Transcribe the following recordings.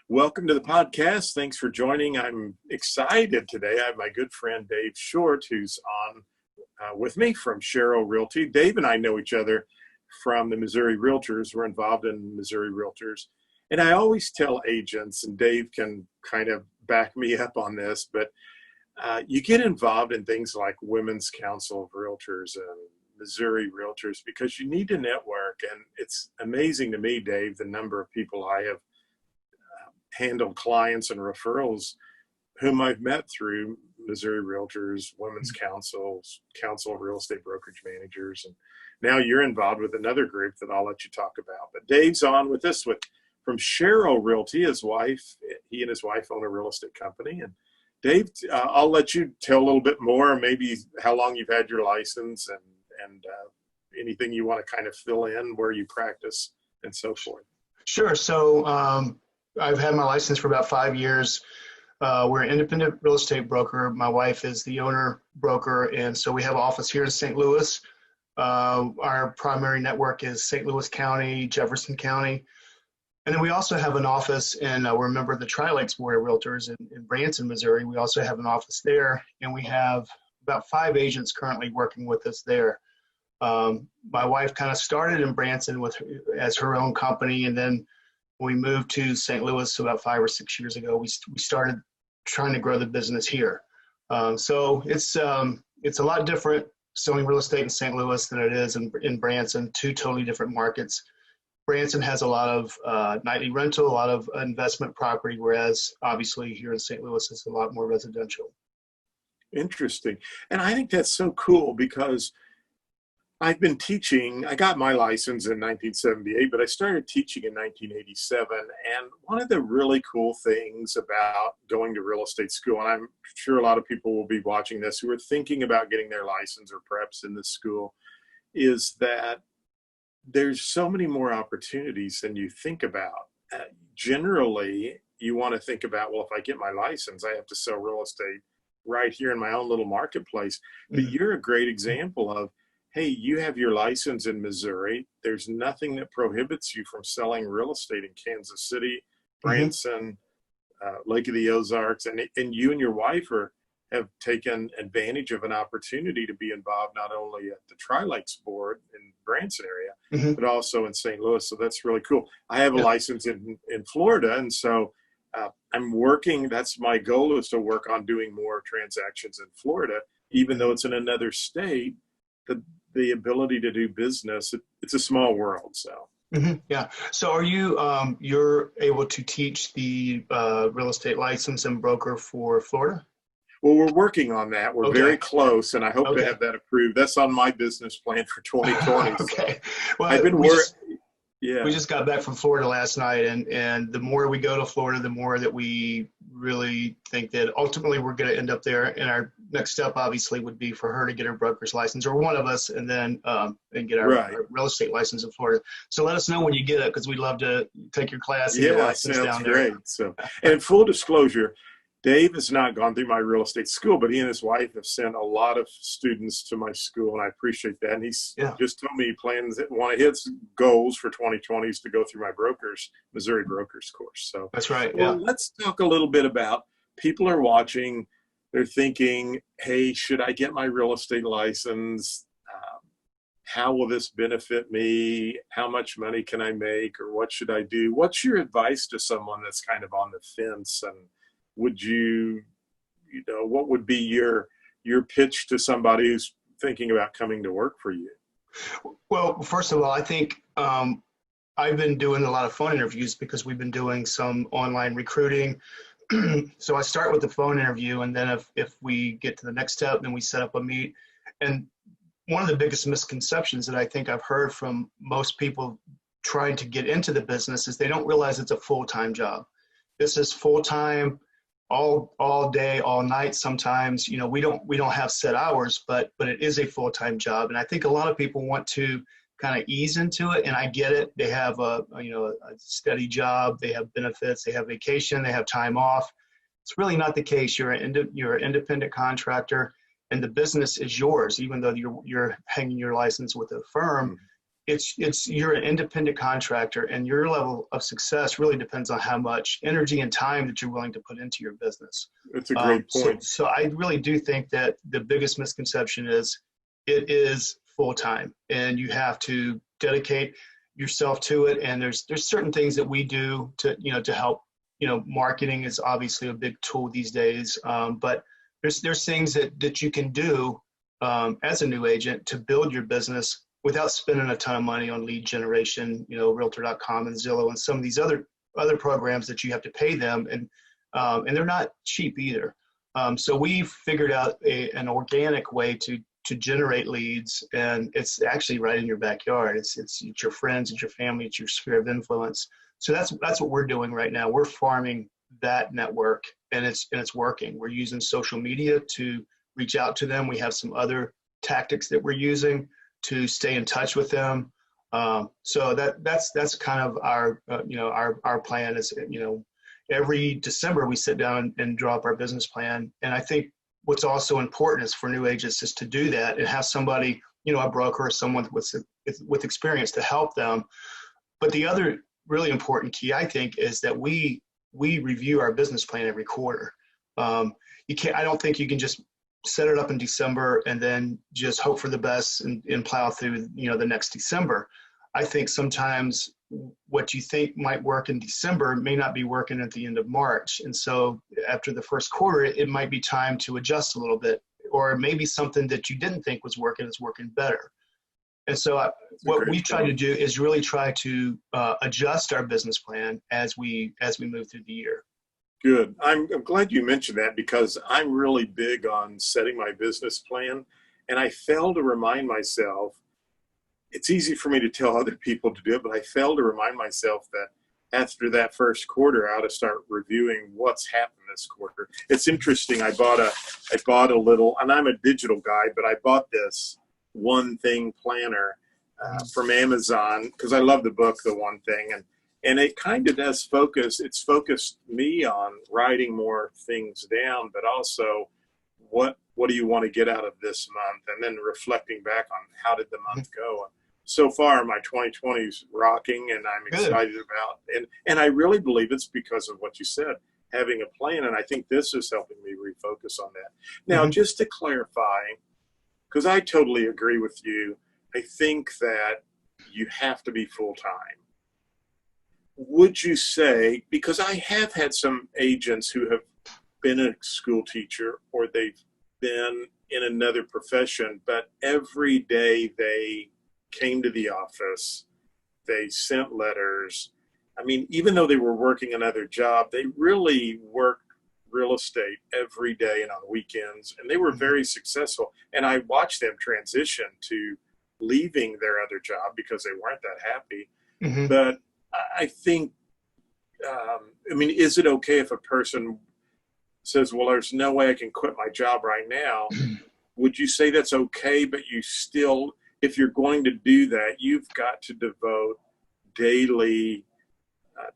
Welcome to the podcast. Thanks for joining. I'm excited today. I have my good friend Dave Shortt, who's on with me from Sherrell Realty. Dave and I know each other from the Missouri Realtors. We're involved in Missouri Realtors. And I always tell agents, and Dave can kind of back me up on this, but you get involved in things like Women's Council of Realtors and Missouri Realtors because you need to network. And it's amazing to me, Dave, the number of people I have handled clients and referrals whom I've met through Missouri Realtors, Women's Councils, Council of Real Estate Brokerage Managers. And now you're involved with another group that I'll let you talk about. But Dave's on with us from Sherrell Realty. He and his wife own a real estate company. And Dave, I'll let you tell a little bit more, maybe how long you've had your license and anything you want to kind of fill in where you practice and so forth. Sure. So I've had my license for about 5 years. We're an independent real estate broker. My wife is the owner broker, and so we have an office here in St. Louis. Our primary network is St. Louis County, Jefferson County. And then we also have an office we're a member of the Tri-Lakes Board of Realtors in Branson, Missouri. We also have an office there, and we have about 5 agents currently working with us there. My wife kind of started in Branson as her own company, and then when we moved to St. Louis about 5 or 6 years ago, we started trying to grow the business here. So it's a lot different selling real estate in St. Louis than it is in Branson, 2 totally different markets. Branson has a lot of nightly rental, a lot of investment property, whereas obviously here in St. Louis it's a lot more residential. Interesting. And I think that's so cool because I've been teaching. I got my license in 1978, but I started teaching in 1987. And one of the really cool things about going to real estate school, and I'm sure a lot of people will be watching this who are thinking about getting their license or perhaps in this school, is that there's so many more opportunities than you think about. Generally, you want to think about, well, if I get my license, I have to sell real estate right here in my own little marketplace. But you're a great example of, hey, you have your license in Missouri. There's nothing that prohibits you from selling real estate in Kansas City, Branson, Lake of the Ozarks, and you and your wife have taken advantage of an opportunity to be involved not only at the Tri-Lakes Board in Branson area, but also in St. Louis. So that's really cool. I have a license in Florida, and so I'm working. That's my goal, is to work on doing more transactions in Florida, even though it's in another state. The ability to do business, it's a small world. So yeah. So are you you're able to teach the real estate license and broker for Florida? Well, we're working on that. We're very close, and I hope to have that approved. That's on my business plan for 2020. Okay. Well, I've been we just got back from Florida last night, and the more we go to Florida, the more that we really think that ultimately we're going to end up there. And our next step, obviously, would be for her to get her broker's license, or one of us, and then and get our real estate license in Florida. So let us know when you get it, because we'd love to take your class and get a license down there. Great. So, and full disclosure, Dave has not gone through my real estate school, but he and his wife have sent a lot of students to my school, and I appreciate that. And he's just told me he plans that one of his goals for 2020 is to go through my Missouri brokers course. So that's right. Well, let's talk a little bit about, people are watching, they're thinking, hey, should I get my real estate license? How will this benefit me? How much money can I make, or what should I do? What's your advice to someone that's kind of on the fence? And would what would be your pitch to somebody who's thinking about coming to work for you? Well, first of all, I think I've been doing a lot of phone interviews because we've been doing some online recruiting. So I start with the phone interview, and then if we get to the next step, then we set up a meet. And one of the biggest misconceptions that I think I've heard from most people trying to get into the business is they don't realize it's a full-time job. This is full-time, all day, all night. Sometimes, we don't have set hours, but it is a full-time job. And I think a lot of people want to kind of ease into it. And I get it. They have a steady job, they have benefits, they have vacation, they have time off. It's really not the case. You're an independent contractor, and the business is yours, even though you're hanging your license with a firm. you're an independent contractor, and your level of success really depends on how much energy and time that you're willing to put into your business. That's a great point. So I really do think that the biggest misconception is it is full time, and you have to dedicate yourself to it. And there's certain things that we do to help. Marketing is obviously a big tool these days, but there's things that you can do as a new agent to build your business without spending a ton of money on lead generation, Realtor.com and Zillow and some of these other programs that you have to pay them, and they're not cheap either. So we've figured out an organic way to generate leads, and it's actually right in your backyard. It's your friends, it's your family, it's your sphere of influence. So that's what we're doing right now. We're farming that network, and it's working. We're using social media to reach out to them. We have some other tactics that we're using to stay in touch with them. So that's kind of our plan is, every December we sit down and draw up our business plan. And I think what's also important is for new agents is to do that and have somebody, a broker or someone with experience to help them. But the other really important key, I think, is that we review our business plan every quarter. I don't think you can just set it up in December and then just hope for the best and plow through, the next December. I think sometimes what you think might work in December may not be working at the end of March. And so after the first quarter, it might be time to adjust a little bit, or maybe something that you didn't think was working is working better. And so what we try to do is really try to adjust our business plan as we move through the year. Good. I'm glad you mentioned that, because I'm really big on setting my business plan, and I fail to remind myself. It's easy for me to tell other people to do it, but I fail to remind myself that after that first quarter, I ought to start reviewing what's happened this quarter. It's interesting. I bought a little, and I'm a digital guy, but I bought this One Thing planner from Amazon because I love the book, The One Thing, and it kind of does focus. It's focused me on writing more things down, but also what do you want to get out of this month, and then reflecting back on how did the month go. So far, my 2020 is rocking, and I'm excited about. And I really believe it's because of what you said, having a plan. And I think this is helping me refocus on that. Now, just to clarify, because I totally agree with you, I think that you have to be full time. Would you say, because I have had some agents who have been a school teacher or they've been in another profession, but every day they came to the office, they sent letters. I mean, even though they were working another job, they really worked real estate every day and on weekends, and they were very successful. And I watched them transition to leaving their other job because they weren't that happy. But I think, is it okay if a person says, well, there's no way I can quit my job right now? Would you say that's okay, but you still, if you're going to do that, you've got to devote daily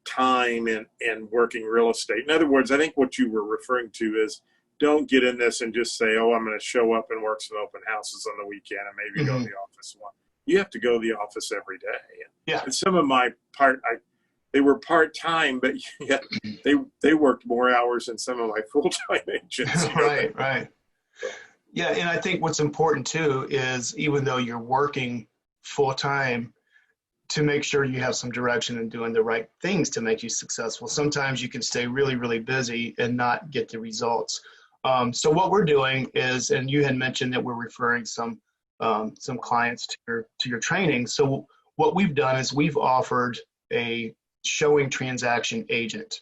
time in working real estate? In other words, I think what you were referring to is, don't get in this and just say, oh, I'm going to show up and work some open houses on the weekend and maybe go to the office one. You have to go to the office every day. And some of my they were part-time, but yet they worked more hours than some of my full-time agents. Right. Yeah, and I think what's important too is, even though you're working full-time, to make sure you have some direction and doing the right things to make you successful. Sometimes you can stay really, really busy and not get the results. So what we're doing is, and you had mentioned that we're referring some clients to your training. So what we've done is we've offered a showing transaction agent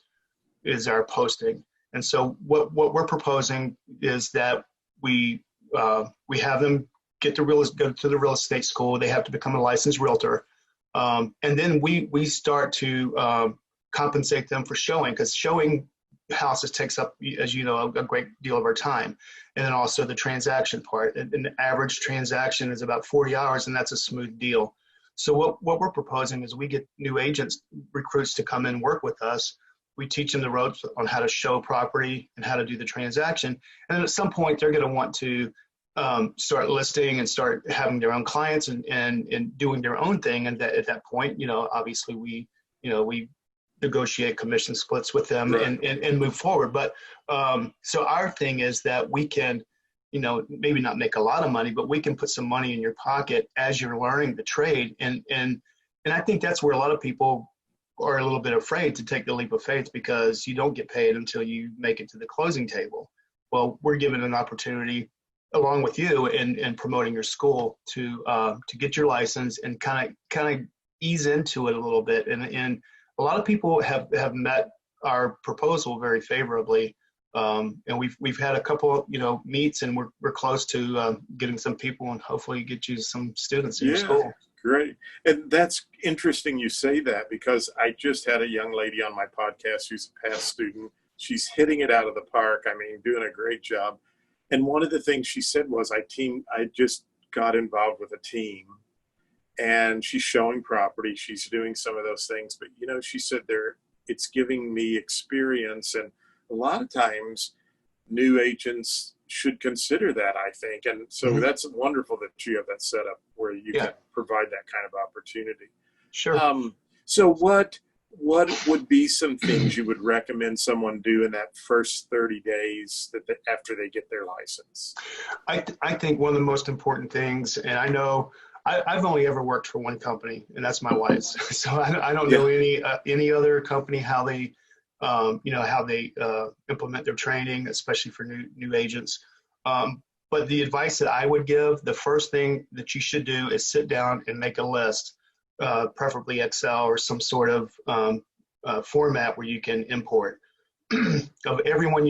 is our posting. And so what we're proposing is that we have them go to the real estate school. They have to become a licensed realtor. And then we start to compensate them for showing, because showing houses takes up, as you know, a great deal of our time. And then also the transaction part. And the average transaction is about 40 hours, and that's a smooth deal. So what we're proposing is we get new agents, recruits to come in and work with us. We teach them the ropes on how to show property and how to do the transaction. And then at some point, they're going to want to start listing and start having their own clients and doing their own thing. And that, at that point, obviously we negotiate commission splits with them Right. and move forward. But so our thing is that we can, maybe not make a lot of money, but we can put some money in your pocket as you're learning the trade. And I think that's where a lot of people are a little bit afraid to take the leap of faith, because you don't get paid until you make it to the closing table. Well, we're given an opportunity along with you in promoting your school to get your license and kind of ease into it a little bit. And a lot of people have met our proposal very favorably. And we've had a couple, meets, and we're close to getting some people and hopefully get you some students in your Yeah, school. great. And that's interesting you say that, because I just had a young lady on my podcast who's a past student. She's hitting it out of the park. I mean, doing a great job. And one of the things she said was, I just got involved with a team, and she's showing property. She's doing some of those things, but she said it's giving me experience. And a lot of times new agents should consider that, I think. And so that's wonderful that you have that set up where you can provide that kind of opportunity. Sure. So what would be some things you would recommend someone do in that first 30 days after they get their license? I think one of the most important things, and I know I've only ever worked for one company, and that's my wife's. So I don't know any other company how they implement their training, especially for new agents. But the advice that I would give, the first thing that you should do is sit down and make a list, preferably Excel or some sort of format where you can import of everyone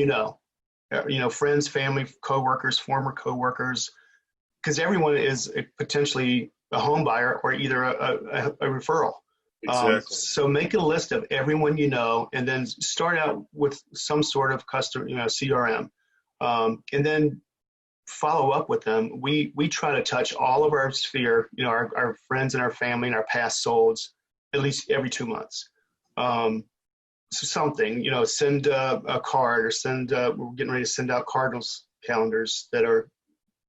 friends, family, coworkers, former coworkers, because everyone is potentially a home buyer or either a referral. Exactly. So make a list of everyone and then start out with some sort of custom, CRM, and then follow up with them. We try to touch all of our sphere, our friends and our family and our past solds at least every 2 months. So something, send a card or we're getting ready to send out Cardinals calendars that are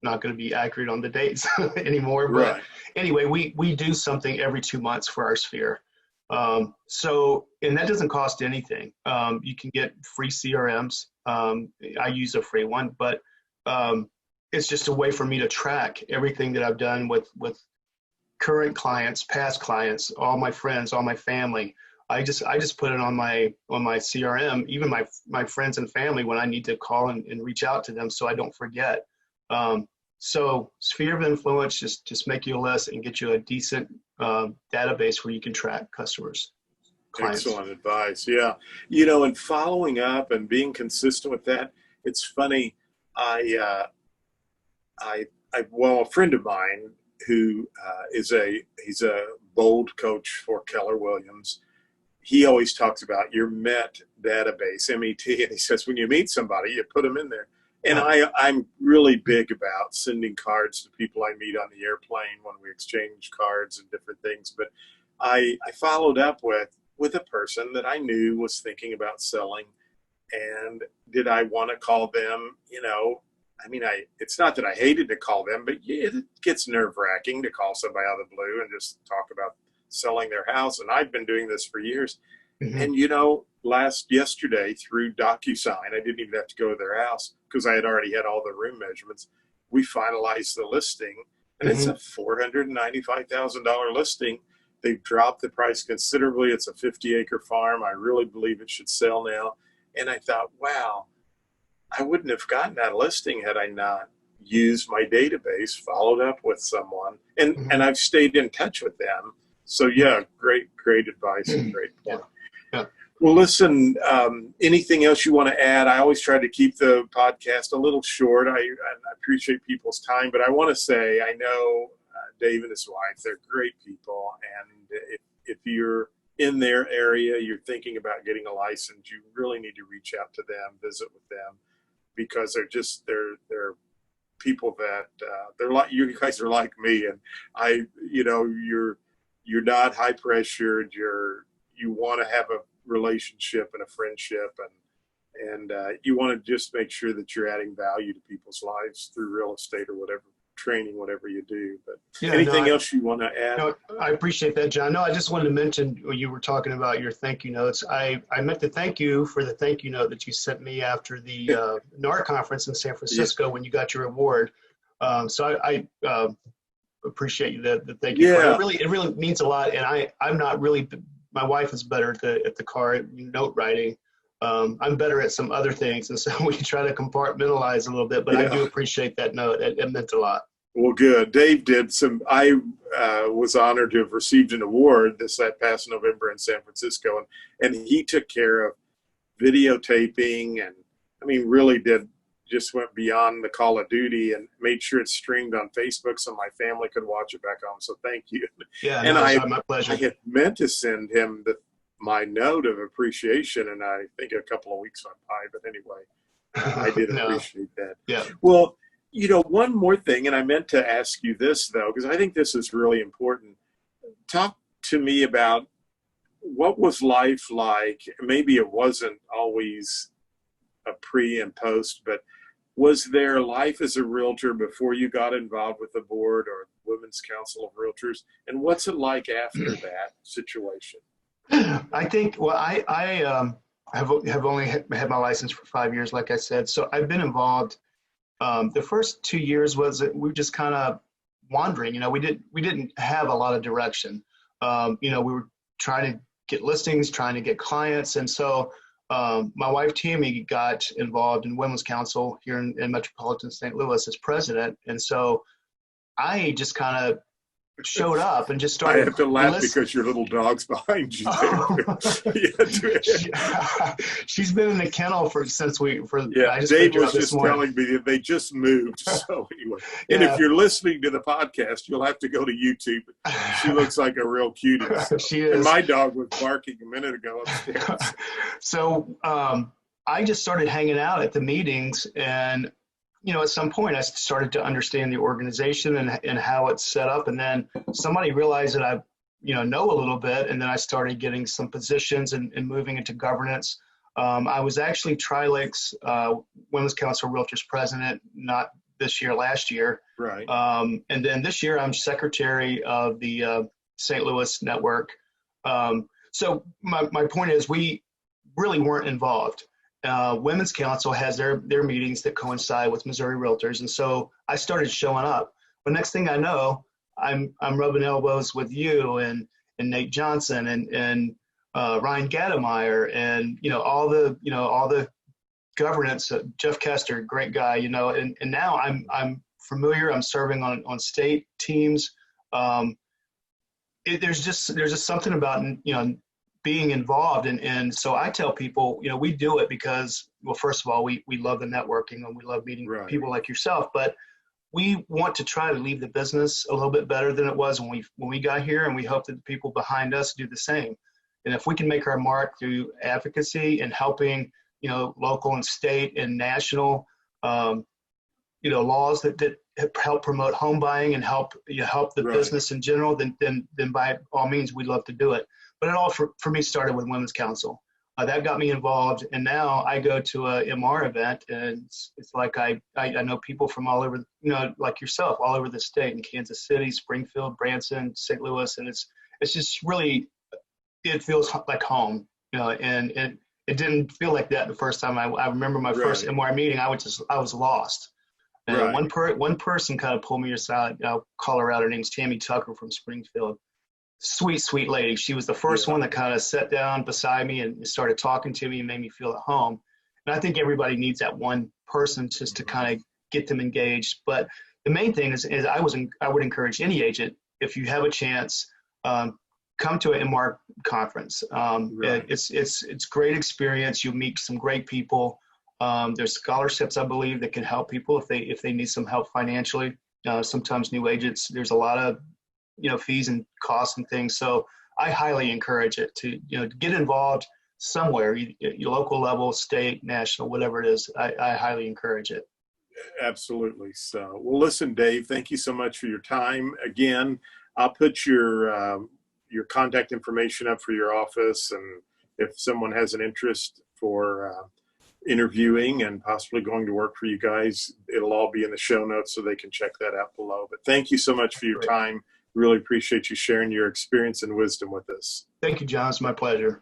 not going to be accurate on the dates anymore. But right. Anyway, we do something every 2 months for our sphere. And that doesn't cost anything. You can get free CRMs. I use a free one, but it's just a way for me to track everything that I've done with current clients, past clients, all my friends, all my family. I just put it on my CRM, even my friends and family, when I need to call and reach out to them so I don't forget. So sphere of influence, just make you a list and get you a decent database where you can track customers, clients. Excellent advice. Yeah. And following up and being consistent with that. It's funny. A friend of mine who he's a bold coach for Keller Williams. He always talks about your MET database, MET, and he says when you meet somebody, you put them in there. And I'm really big about sending cards to people I meet on the airplane when we exchange cards and different things. But I followed up with a person that I knew was thinking about selling. And did I want to call them? It's not that I hated to call them, but it gets nerve-wracking to call somebody out of the blue and just talk about selling their house. And I've been doing this for years. Mm-hmm. And yesterday through DocuSign, I didn't even have to go to their house because I had already had all the room measurements. We finalized the listing, and it's a $495,000 listing. They've dropped the price considerably. It's a 50-acre farm. I really believe it should sell now. And I thought, wow, I wouldn't have gotten that listing had I not used my database, followed up with someone, and I've stayed in touch with them. So yeah, great advice and great point. Yeah. Well, listen, anything else you want to add? I always try to keep the podcast a little short. I appreciate people's time, but I want to say, I know Dave and his wife, they're great people. And if you're in their area, you're thinking about getting a license, you really need to reach out to them, visit with them, because they're people that they're like, you guys are like me. And you're not high pressured. You want to have a relationship and a friendship, and you want to just make sure that you're adding value to people's lives through real estate or whatever training, whatever you do. But Yeah, no, anything else you want to add? no, I appreciate that, John. No, I just wanted to mention when you were talking about your thank you notes. I meant to thank you for the thank you note that you sent me after the NAR conference in San Yeah, Francisco when you got your award. So I appreciate the thank you card. yeah, It really means a lot. And I'm not really, my wife is better at the card note writing. I'm better at some other things, and so we try to compartmentalize a little bit. But I yeah. do appreciate that note. It meant a lot. Well, good. Dave did some. I was honored to have received an award this past November in San Francisco, and he took care of videotaping, and I mean, really did just went beyond the call of duty and made sure it's streamed on Facebook so my family could watch it back home. So thank you. Yeah, And no, it's my I pleasure. had meant to send him my note of appreciation, and I think a couple of weeks went by. But anyway, I did No, appreciate that. yeah. Well, one more thing, and I meant to ask you this, though, because I think this is really important. Talk to me about what was life like. Maybe it wasn't always a pre and post, but was there life as a realtor before you got involved with the board or Women's Council of Realtors? And what's it like after that situation? I think, well, I have only had my license for 5 years, like I said. So I've been involved. The first 2 years was that we were just kind of wandering. We didn't have a lot of direction. We were trying to get listings, trying to get clients, and so my wife Tammy got involved in Women's Council here in Metropolitan St. Louis as president, and so I just kind of showed up and just I started have to laugh listening. because your little dog's behind you there. She's been in the kennel Yeah, I just Dave picked her was up this just morning. telling me that they just moved. So anyway, and if Yeah. you're listening to the podcast, you'll have to go to YouTube. She looks like a real cutie. So. She And is. my dog was barking a minute ago upstairs. So I just started hanging out at the meetings, and at some point I started to understand the organization and how it's set up, and then somebody realized that I know a little bit, and then I started getting some positions and moving into governance. I was actually Trilake's Women's Council Realtors president, not this year, last year. Right. And then this year I'm secretary of the St. Louis network. So my point is we really weren't involved. Women's Council has their meetings that coincide with Missouri Realtors, and so I started showing up. But next thing I know, I'm rubbing elbows with you and Nate Johnson and Ryan Gademeyer and all the governance. Jeff Kester, great guy, and now I'm familiar. I'm serving on state teams. There's just something about being involved, and so I tell people, we do it because, well, first of all, we love the networking and we love meeting Right. people like yourself, but we want to try to leave the business a little bit better than it was when we got here, and we hope that the people behind us do the same. And if we can make our mark through advocacy and helping, local and state and national, laws that help promote home buying and help the Right. business in general, then by all means, we'd love to do it. But it all for me started with Women's Council. That got me involved, and now I go to a MR event, and it's like I know people from all over, like yourself, all over the state, in Kansas City, Springfield, Branson, St. Louis, and it's just really, it feels like home, and it didn't feel like that the first time. I remember my first Right. MR meeting, I was lost. And Right. one person kind of pulled me aside. I'll call her out. Her name's Tammy Tucker from Springfield. Sweet lady. She was the first Yeah. one that kind of sat down beside me and started talking to me and made me feel at home. And I think everybody needs that one person just to kind of get them engaged. But the main thing is I would encourage any agent, if you have a chance, come to an MR conference. Right. It's great experience. You'll meet some great people. There's scholarships, I believe, that can help people if they need some help financially. Sometimes new agents, there's a lot of fees and costs and things. So I highly encourage it to get involved somewhere, your local level, state, national, whatever it is. I highly encourage it. Absolutely. So, well, listen, Dave, thank you so much for your time. Again, I'll put your contact information up for your office, and if someone has an interest for interviewing and possibly going to work for you guys. It'll all be in the show notes so they can check that out below. But thank you so much for your Great. time. Really appreciate you sharing your experience and wisdom with us. Thank you, John. It's my pleasure.